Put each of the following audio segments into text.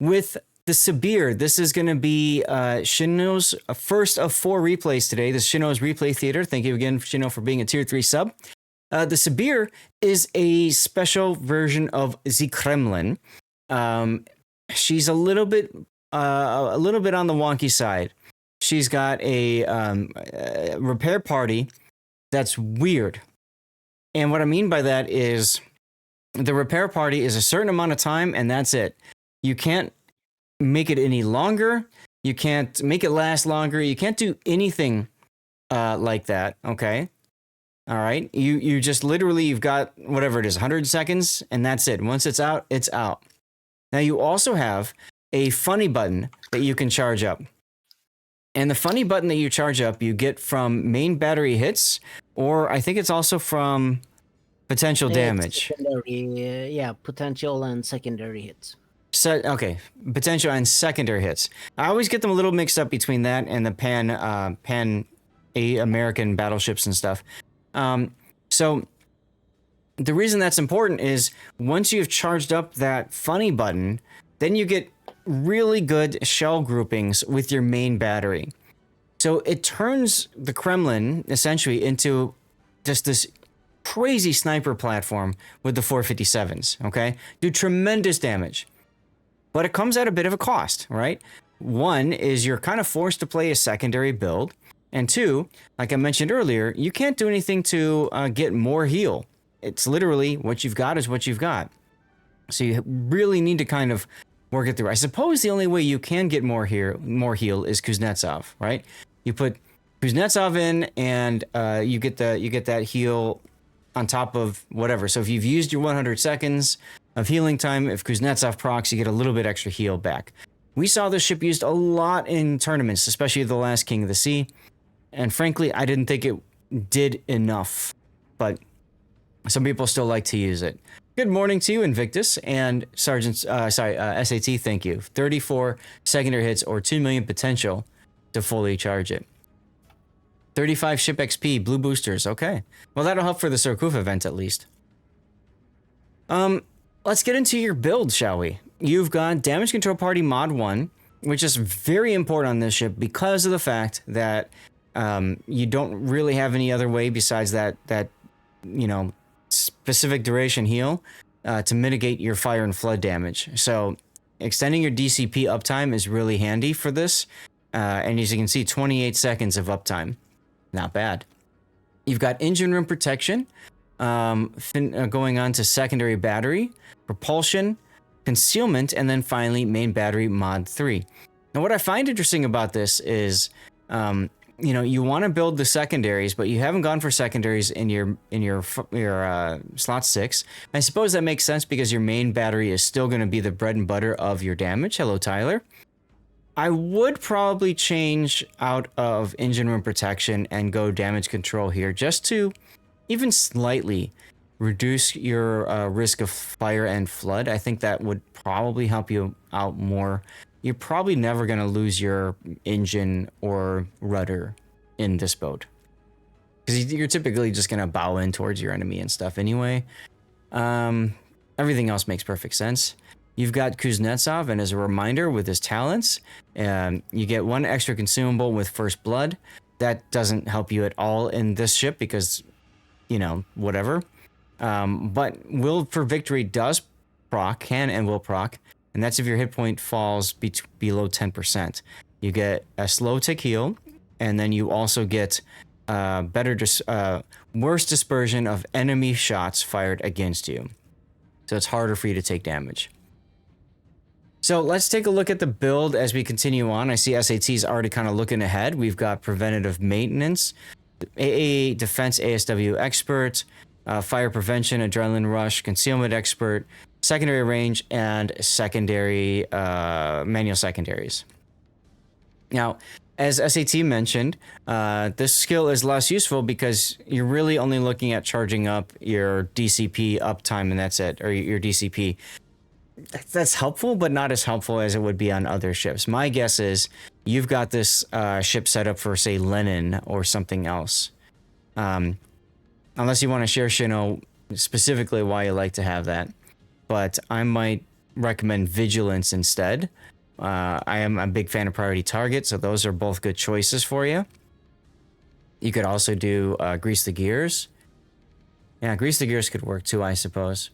with the Sibir. This is going to be Shino's first of 4 replays today. This is Shino's Replay Theater. Thank you again, Shino, for being a tier 3 sub. The Sibir is a special version of the Kremlin. She's a little bit on the wonky side. She's got a repair party that's weird. And what I mean by that is the repair party is a certain amount of time, and that's it. You can't make it any longer. You can't make it last longer. You can't do anything like that, okay? All right? You just literally, you've got whatever it is, 100 seconds, and that's it. Once it's out, it's out. Now, you also have a funny button that you can charge up. And the funny button that you charge up, you get from main battery hits, or I think it's also from potential damage. Yeah, potential and secondary hits. Okay, potential and secondary hits. I always get them a little mixed up between that and the Pan American battleships and stuff. So the reason that's important is once you've charged up that funny button, then you get really good shell groupings with your main battery. So it turns the Kremlin essentially into just this crazy sniper platform with the 457s, okay? Do tremendous damage. But it comes at a bit of a cost, right? One is you're kind of forced to play a secondary build. And two, like I mentioned earlier, you can't do anything to get more heal. It's literally what you've got is what you've got. So you really need to kind of work it through. I suppose the only way you can get more heal is Kuznetsov, right? You put Kuznetsov in, and you get that heal on top of whatever. So if you've used your 100 seconds of healing time, if Kuznetsov procs, you get a little bit extra heal back. We saw this ship used a lot in tournaments, especially the last King of the Sea, and frankly, I didn't think it did enough, but some people still like to use it. Good morning to you, Invictus, and SAT, thank you. 34 secondary hits or 2 million potential to fully charge it. 35 ship XP, blue boosters, okay. Well, that'll help for the Surkuf event at least. Let's get into your build, shall we? You've got Damage Control Party Mod 1, which is very important on this ship because of the fact that you don't really have any other way besides that specific duration heal to mitigate your fire and flood damage. So extending your DCP uptime is really handy for this. And as you can see, 28 seconds of uptime. Not bad. You've got engine room protection going on to secondary battery, propulsion, concealment, and then finally main battery mod 3. Now what I find interesting about this is you want to build the secondaries, but you haven't gone for secondaries in your slot 6. I suppose that makes sense because your main battery is still going to be the bread and butter of your damage. Hello, Tyler. I would probably change out of engine room protection and go damage control here just to even slightly reduce your risk of fire and flood. I think that would probably help you out more. You're probably never going to lose your engine or rudder in this boat, because you're typically just going to bow in towards your enemy and stuff anyway. Everything else makes perfect sense. You've got Kuznetsov, and as a reminder, with his talents, you get 1 extra consumable with First Blood. That doesn't help you at all in this ship because, whatever. But Will for Victory does proc, can and will proc, and that's if your hit point falls below 10%. You get a slow tick heal, and then you also get worse dispersion of enemy shots fired against you. So it's harder for you to take damage. So let's take a look at the build as we continue on. I see SAT's already kind of looking ahead. We've got preventative maintenance, AA defense ASW expert, fire prevention, adrenaline rush, concealment expert, secondary range, and secondary manual secondaries. Now, as SAT mentioned, this skill is less useful because you're really only looking at charging up your DCP uptime, and that's it, or your DCP. That's helpful, but not as helpful as it would be on other ships. My guess is you've got this ship set up for, say, Lenin or something else. Unless you want to share, Shino, specifically why you like to have that. But I might recommend Vigilance instead. I am a big fan of Priority Target, so those are both good choices for you. You could also do Grease the Gears. Yeah, Grease the Gears could work too, I suppose.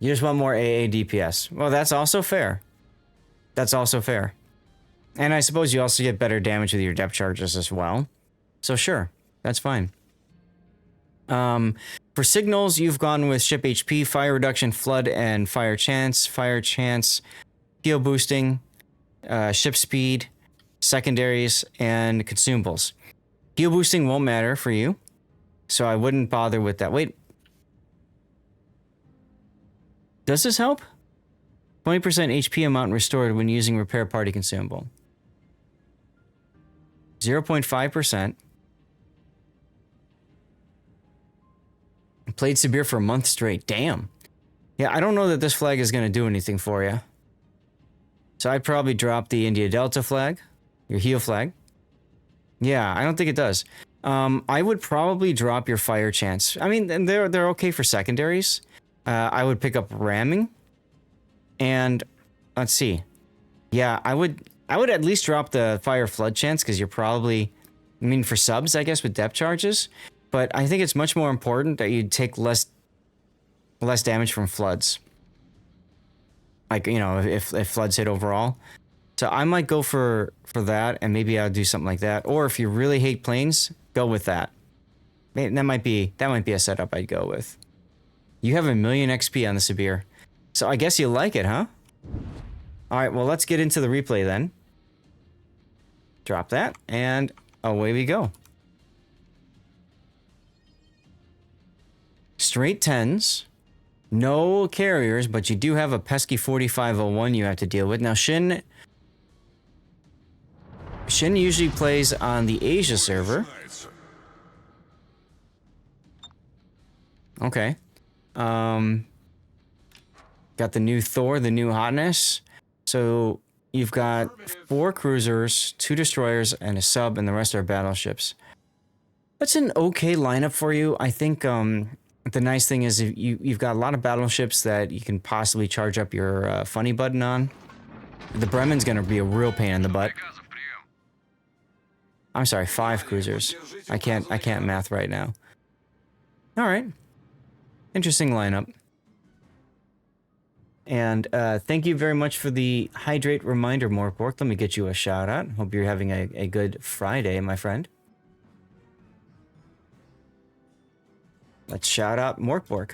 You just want more AA DPS. Well, that's also fair. That's also fair. And I suppose you also get better damage with your depth charges as well. So sure, that's fine. For signals, you've gone with ship HP, fire reduction, flood, and fire chance. Fire chance, heal boosting, ship speed, secondaries, and consumables. Heal boosting won't matter for you, so I wouldn't bother with that. Wait. Does this help? 20% HP amount restored when using repair party consumable. 0.5%. Played Sibir for a month straight. Damn. Yeah, I don't know that this flag is going to do anything for you. So I'd probably drop the India Delta flag, your heal flag. Yeah, I don't think it does. I would probably drop your fire chance. I mean, they're okay for secondaries. I would pick up ramming. And let's see. Yeah, I would at least drop the fire flood chance because you're probably, I mean, for subs, I guess, with depth charges. But I think it's much more important that you take less damage from floods. Like, you know, if floods hit overall. So I might go for that, and maybe I'll do something like that. Or if you really hate planes, go with that. That might be a setup I'd go with. You have 1,000,000 XP on the Sibir. So I guess you like it, huh? Alright, well, let's get into the replay then. Drop that, and away we go. Straight 10s. No carriers, but you do have a pesky 4501 you have to deal with. Now, Shin usually plays on the Asia server. Okay. Got the new Thor, the new hotness. So you've got 4 cruisers, 2 destroyers, and a sub, and the rest are battleships. That's an okay lineup for you. I think the nice thing is you've got a lot of battleships that you can possibly charge up your funny button on. The Bremen's gonna be a real pain in the butt. I'm sorry, 5 cruisers. I can't math right now. All right. Interesting lineup. And thank you very much for the hydrate reminder, Morkbork. Let me get you a shout out. Hope you're having a good Friday, my friend. Let's shout out Morkbork.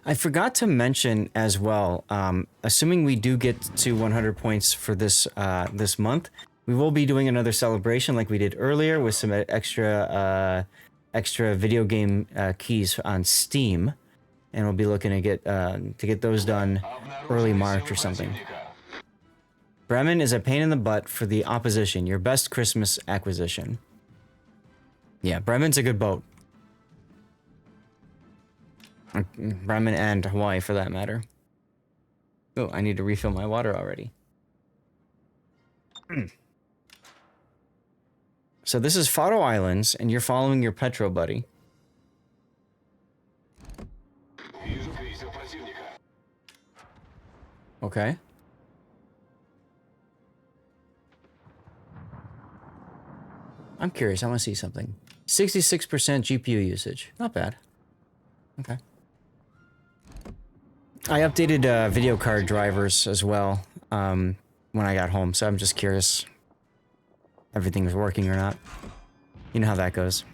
I forgot to mention as well, assuming we do get to 100 points for this this month, we will be doing another celebration like we did earlier with some extra video game keys on Steam, and we'll be looking to get those done early March or something. Bremen is a pain in the butt for the opposition. Your best Christmas acquisition. Yeah, Bremen's a good boat. Bremen and Hawaii, for that matter. Oh, I need to refill my water already. So this is Faroe Islands, and you're following your Petro buddy. Okay. I'm curious. I want to see something. 66% GPU usage. Not bad. Okay. I updated video card drivers as well when I got home, so I'm just curious everything was working or not. You know how that goes.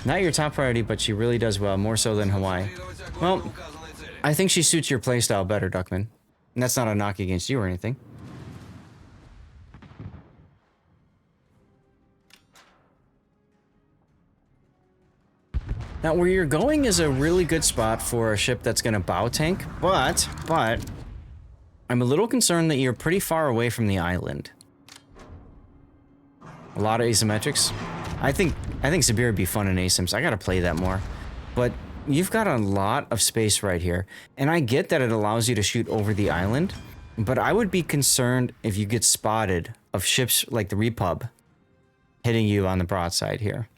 Not your top priority, but she really does well, more so than Hawaii. Well, I think she suits your playstyle better, Duckman. And that's not a knock against you or anything. Now, where you're going is a really good spot for a ship that's going to bow tank, but I'm a little concerned that you're pretty far away from the island. A lot of asymmetrics. I think Sibir would be fun in asims. I got to play that more. But you've got a lot of space right here, and I get that it allows you to shoot over the island, but I would be concerned if you get spotted of ships like the Repub hitting you on the broadside here.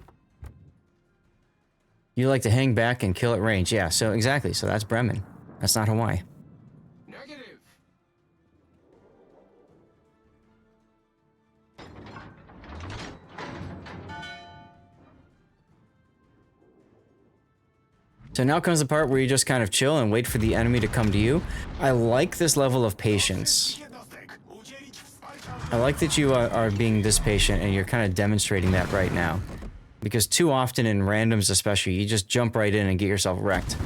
You like to hang back and kill at range. Yeah, so exactly. So that's Bremen. That's not Hawaii. Negative. So now comes the part where you just kind of chill and wait for the enemy to come to you. I like this level of patience. I like that you are being this patient and you're kind of demonstrating that right now. Because too often in randoms especially, you just jump right in and get yourself wrecked.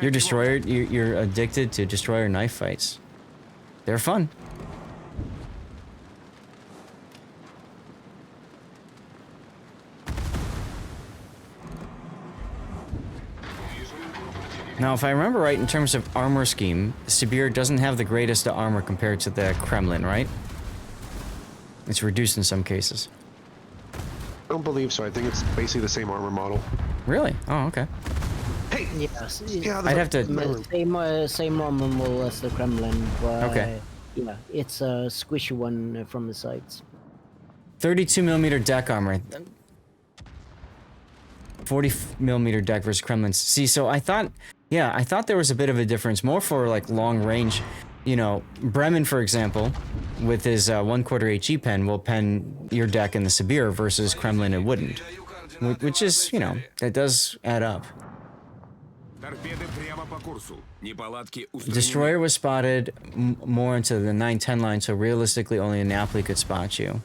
Your destroyer, you're addicted to destroyer knife fights. They're fun. Now, if I remember right, in terms of armor scheme, Sibir doesn't have the greatest armor compared to the Kremlin, right? It's reduced in some cases. I don't believe so. I think it's basically the same armor model. Really? Oh, okay. Hey! Yes. Yeah, I'd have to... Same armor model as the Kremlin, but Okay. yeah, it's a squishy one from the sides. 32mm deck armor. 40mm deck versus Kremlins. See, so I thought... Yeah, I thought there was a bit of a difference, more for like long range. You know, Bremen, for example, with his 1/4 HE pen will pen your deck in the Sibir versus Kremlin it wouldn't. Which is, you know, that does add up. Destroyer was spotted more into the 9-10 line, so realistically only a Napoli could spot you.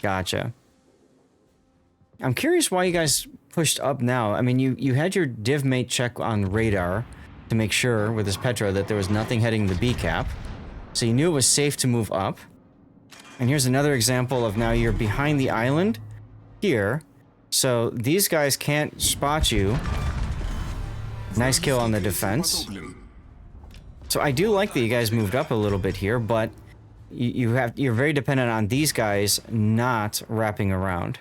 Gotcha. I'm curious why you guys pushed up now. I mean, you had your div mate check on radar to make sure with his Petra that there was nothing heading the B cap. So you knew it was safe to move up. And here's another example of now you're behind the island here. So these guys can't spot you. Nice kill on the defense. So I do like that you guys moved up a little bit here, but you're very dependent on these guys not wrapping around.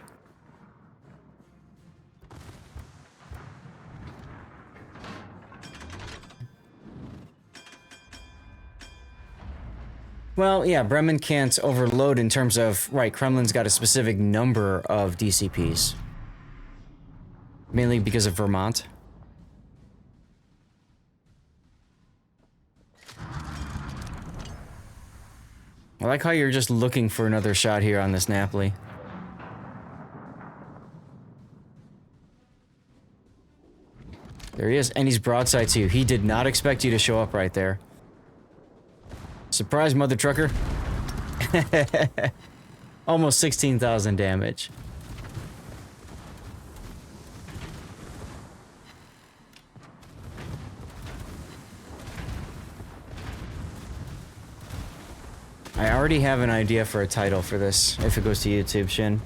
Well, yeah, Bremen can't overload in terms of, right, Kremlin's got a specific number of DCPs. Mainly because of Vermont. I like how you're just looking for another shot here on this Napoli. There he is, and he's broadside to you. He did not expect you to show up right there. Surprise, mother trucker. Almost 16,000 damage. I already have an idea for a title for this, if it goes to YouTube, Shin.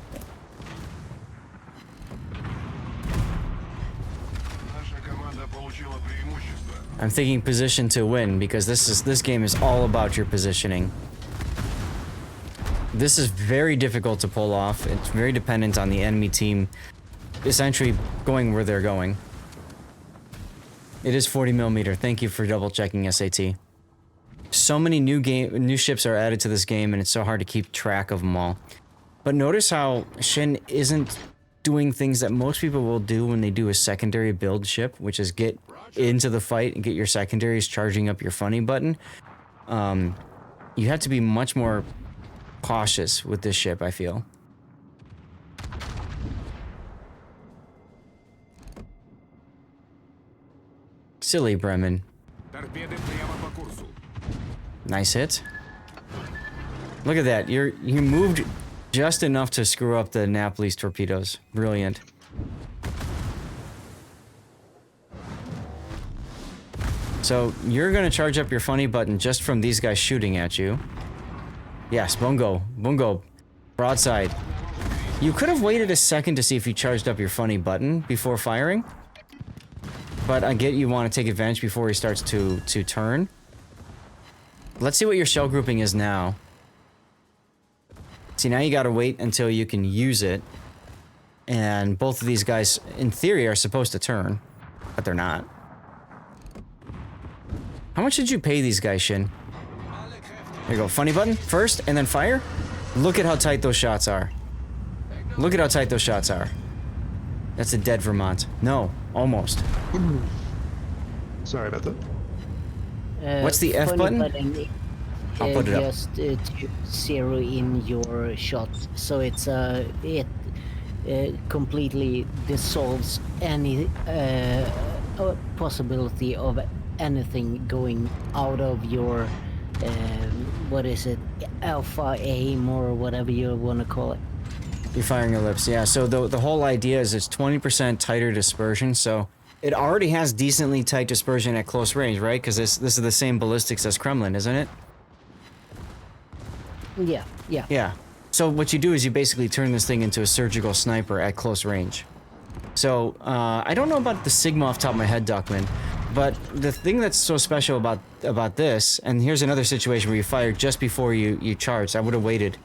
I'm thinking position to win, because this game is all about your positioning. This is very difficult to pull off. It's very dependent on the enemy team essentially going where they're going. It is 40mm. Thank you for double checking, SAT. So many new ships are added to this game, and it's so hard to keep track of them all. But notice how Shin isn't doing things that most people will do when they do a secondary build ship, which is get into the fight and get your secondaries charging up your funny button. You have to be much more cautious with this ship, I feel. Silly Bremen. Nice hit. Look at that. You moved just enough to screw up the Napoli's torpedoes. Brilliant. So you're gonna charge up your funny button just from these guys shooting at you. Yes, Bungo. Bungo. Broadside. You could have waited a second to see if you charged up your funny button before firing. But I get you want to take advantage before he starts to turn. Let's see what your shell grouping is now. See, now you gotta wait until you can use it. And both of these guys, in theory, are supposed to turn. But they're not. How much did you pay these guys, Shin? There you go. Funny button first, and then fire. Look at how tight those shots are. Look at how tight those shots are. That's a dead Vermont. No, almost. Sorry about that. What's the F funny button? I'll put it up. Just to zero in your shot, so it's it completely dissolves any possibility of anything going out of your what is it, alpha aim or whatever you want to call it. You're firing ellipse, yeah. So the whole idea is it's 20% tighter dispersion, so it already has decently tight dispersion at close range, right? Because this is the same ballistics as Kremlin, isn't it? Yeah, yeah. Yeah. So what you do is you basically turn this thing into a surgical sniper at close range. So I don't know about the Sigma off the top of my head, Duckman, but the thing that's so special about this, and here's another situation where you fired just before you charged. I would have waited.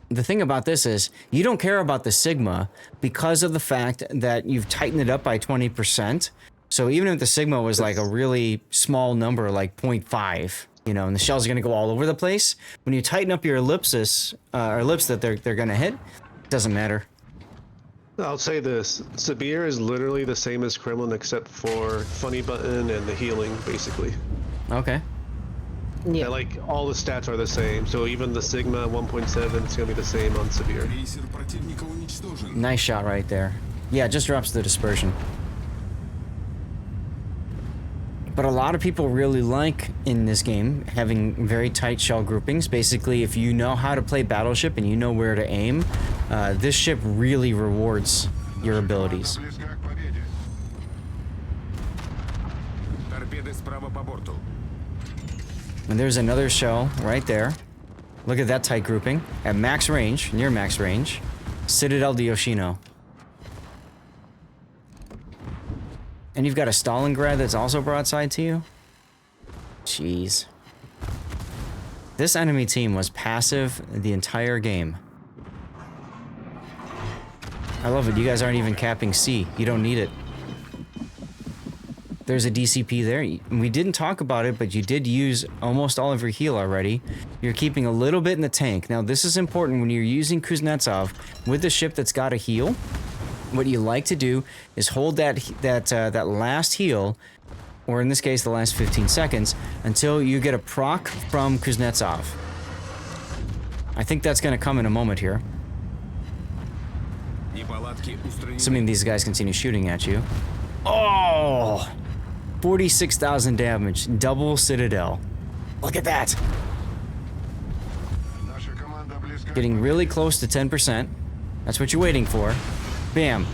The thing about this is you don't care about the Sigma because of the fact that you've tightened it up by 20%. So even if the Sigma was like a really small number, like 0.5, you know, and the shells are going to go all over the place, when you tighten up your ellipsis, or ellipse that they're going to hit, it doesn't matter. I'll say this. Sibir is literally the same as Kremlin except for funny button and the healing, basically. Okay. Yeah. And, like, all the stats are the same, so even the Sigma 1.7 is going to be the same on Sibir. Nice shot right there. Yeah, it just drops the dispersion. But a lot of people really like, in this game, having very tight shell groupings. Basically, if you know how to play Battleship and you know where to aim, this ship really rewards your abilities. And there's another shell right there. Look at that tight grouping. At max range, near max range. Citadel de Yoshino. And you've got a Stalingrad that's also broadside to you? Jeez. This enemy team was passive the entire game. I love it. You guys aren't even capping C. You don't need it. There's a DCP there. We didn't talk about it, but you did use almost all of your heal already. You're keeping a little bit in the tank. Now, this is important when you're using Kuznetsov with a ship that's got a heal. What you like to do is hold that last heal, or in this case, the last 15 seconds, until you get a proc from Kuznetsov. I think that's going to come in a moment here. Assuming these guys continue shooting at you. Oh! 46,000 damage. Double Citadel. Look at that! Getting really close to 10%. That's what you're waiting for. Bam.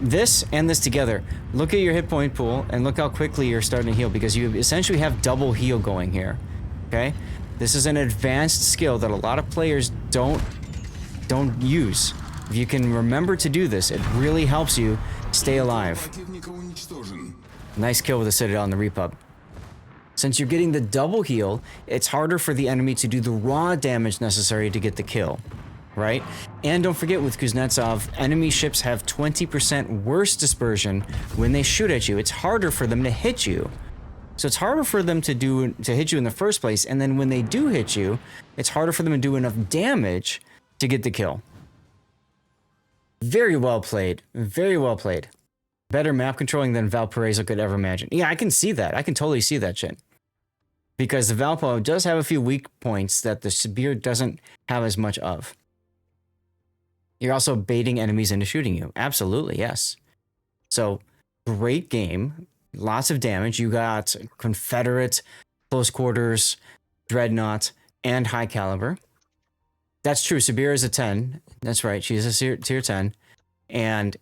This and this together. Look at your hit point pool and look how quickly you're starting to heal, because you essentially have double heal going here. Okay? This is an advanced skill that a lot of players don't use. If you can remember to do this, it really helps you stay alive. Nice kill with the Citadel and the Repub. Since you're getting the double heal, it's harder for the enemy to do the raw damage necessary to get the kill. Right? And don't forget, with Kuznetsov, enemy ships have 20% worse dispersion when they shoot at you. It's harder for them to hit you. So it's harder for them to hit you in the first place, and then when they do hit you, it's harder for them to do enough damage to get the kill. Very well played. Very well played. Better map controlling than Valparaiso could ever imagine. Yeah, I can see that. I can totally see that shit. Because the Valpo does have a few weak points that the Sibir doesn't have as much of. You're also baiting enemies into shooting you. Absolutely, yes. So, great game. Lots of damage. You got Confederate, close quarters, Dreadnought, and high caliber. That's true. Sibir is a 10. That's right. She's a tier 10. And,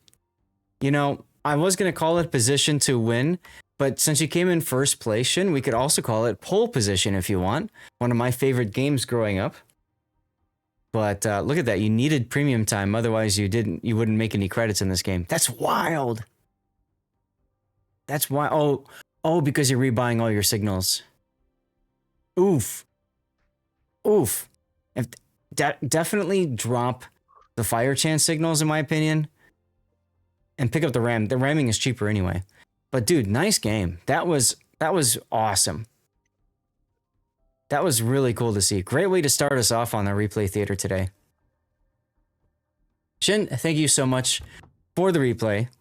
you know, I was going to call it position to win, but since you came in first place, we could also call it pole position if you want. One of my favorite games growing up. But look at that. You needed premium time. Otherwise, you wouldn't make any credits in this game. That's wild. That's why. Oh, because you're rebuying all your signals. Oof. Oof. Definitely drop the fire chance signals, in my opinion, and pick up the ram. The ramming is cheaper anyway. But dude, nice game. That was awesome. That was really cool to see. Great way to start us off on the replay theater today. Shin, thank you so much for the replay.